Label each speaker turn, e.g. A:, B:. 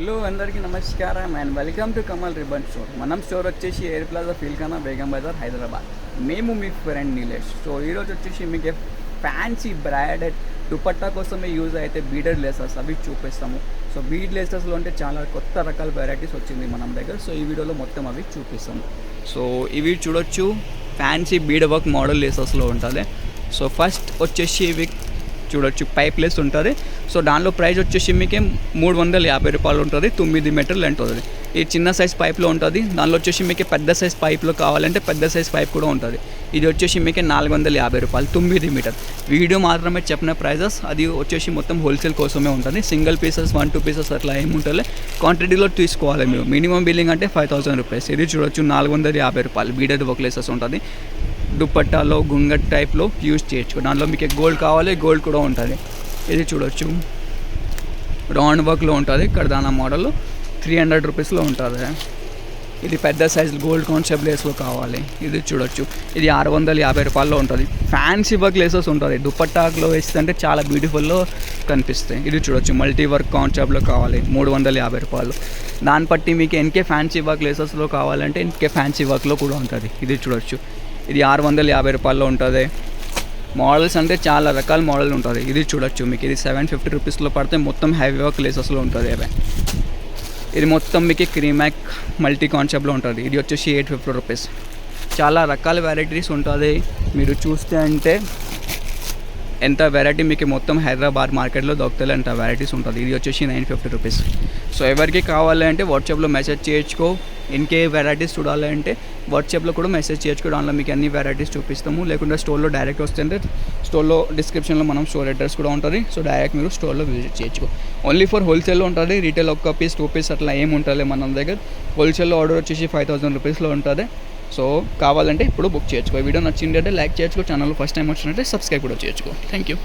A: Hello అందరికీ నమస్కారం and welcome to Kamal ribbon store. మనం స్టోర్ వచ్చేసి ఎయిర్ ప్లాజా ఫీల్కనా బేగం బజార్ హైదరాబాద్. మేము మీ ఫ్రెండ్ నీలేష్. సో ఈరోజు వచ్చేసి మీకు ఫ్యాన్సీ బ్రాడెడ్ దుపట్టా కోసమే యూజ్ అయితే బీడెడ్ లేసెస్ అవి చూపిస్తాము. సో బీడ్ లేసెస్లో అంటే చాలా కొత్త రకాల వెరైటీస్ వచ్చింది మనం దగ్గర. సో ఈ వీడియోలో మొత్తం అవి చూపిస్తాము. సో ఇవి చూడొచ్చు, ఫ్యాన్సీ బీడ్ వర్క్ మోడల్ లేసెస్లో ఉంటుంది. సో ఫస్ట్ వచ్చేసి ఇవి చూడొచ్చు, పైప్ లెస్ ఉంటుంది. సో దానిలో ప్రైస్ వచ్చేసి మీకు 350 రూపాయలు ఉంటుంది. 9 మీటర్ లెంత్ ఉంటుంది. ఈ చిన్న సైజ్ పైప్లో ఉంటుంది. దానిలో వచ్చేసి మీకు పెద్ద సైజ్ పైప్లో కావాలంటే పెద్ద సైజ్ పైప్ కూడా ఉంటుంది. ఇది వచ్చేసి మీకు 450 రూపాయలు 9 మీటర్. వీడియో మాత్రమే చెప్పిన ప్రైజెస్, అది వచ్చేసి మొత్తం హోల్సేల్ కోసమే ఉంటుంది. సింగిల్ పీసెస్ 1-2 పీసెస్ అట్లా ఏముంటుంది, క్వాంటిటీలో తీసుకోవాలి మీరు. మినిమం బిల్లింగ్ అంటే 5000 రూపీస్. ఇది చూడొచ్చు 450 రూపాయలు బీడెడ్ వర్క్ లేసెస్ ఉంటుంది. దుపట్టాలో గుంగట్ టైప్లో యూజ్ చేయొచ్చు. దాంట్లో మీకు గోల్డ్ కావాలి, గోల్డ్ కూడా ఉంటుంది. ఇది చూడొచ్చు, రౌండ్ వర్క్లో ఉంటుంది. ఇక్కడ దాని మోడల్ 300 రూపీస్లో ఉంటుంది. ఇది పెద్ద సైజ్ గోల్డ్ కాన్సెప్ట్ లేస్లో కావాలి. ఇది చూడొచ్చు, ఇది 650 రూపాయల్లో ఉంటుంది. ఫ్యాన్సీ వర్క్ లేసెస్ ఉంటుంది. దుపట్టాలో వేస్తుంటే చాలా బ్యూటిఫుల్లో కనిపిస్తాయి. ఇది చూడొచ్చు, మల్టీ వర్క్ కాన్సెప్ట్లో కావాలి 350 రూపాయలు. దాన్ని బట్టి మీకు ఎన్కే ఫ్యాన్సీ వర్క్ లేసెస్లో కావాలంటే ఎన్కే ఫ్యాన్సీ వర్క్లో కూడా ఉంటుంది. ఇది చూడొచ్చు, ఇది 650 రూపాయల్లో ఉంటుంది. మోడల్స్ అంటే చాలా రకాల మోడల్ ఉంటుంది. ఇది చూడొచ్చు, మీకు ఇది 750 రూపీస్లో పడితే మొత్తం హెవీ వర్క్ లేసెస్లో ఉంటుంది. ఇది మొత్తం మీకు క్రీమాక్ మల్టీ కాన్సెప్ట్లో ఉంటుంది. ఇది వచ్చేసి 850 రూపీస్. చాలా రకాల వెరైటీస్ ఉంటుంది. మీరు చూస్తే అంటే ఎంత వెరైటీ మీకు మొత్తం హైదరాబాద్ మార్కెట్లో దొరుకుతుంది, అంత వెరైటీస్ ఉంటుంది. ఇది వచ్చేసి 950 రూపీస్. సో ఎవరికి కావాలంటే వాట్సాప్లో మెసేజ్ చేయొచ్చుకో. ఇంకే వెరైటీస్ చూడాలంటే వాట్సాప్లో కూడా మెసేజ్ చేయొచ్చు. దానిలో మీకు అన్ని వెరైటీస్ చూపిస్తాము. లేకుంటే స్టోర్లో డైరెక్ట్ వస్తుంటే స్టోర్లో డిస్క్రిప్షన్లో మనం స్టోర్ అడ్రస్ కూడా ఉంటుంది. సో డైరెక్ట్ మీరు స్టోర్లో విజిట్ చేయొచ్చు. ఓన్లీ ఫర్ హోల్సేల్లో ఉంటుంది. రీటైల్ 1 పీస్ 2 పీస్ అట్లా ఏమి ఉంటుంది మన దగ్గర. హోల్సేల్లో ఆర్డర్ వచ్చేసి 5000 రూపీస్లో ఉంటుంది. సో కావాలంటే ఇప్పుడు బుక్ చేయొచ్చు. వీడియో నచ్చిందంటే లైక్ చేయొచ్చు. ఛానల్ ఫస్ట్ టైం వచ్చినట్టే సబ్స్క్రైబ్ కూడా చేయొచ్చు. Thank you.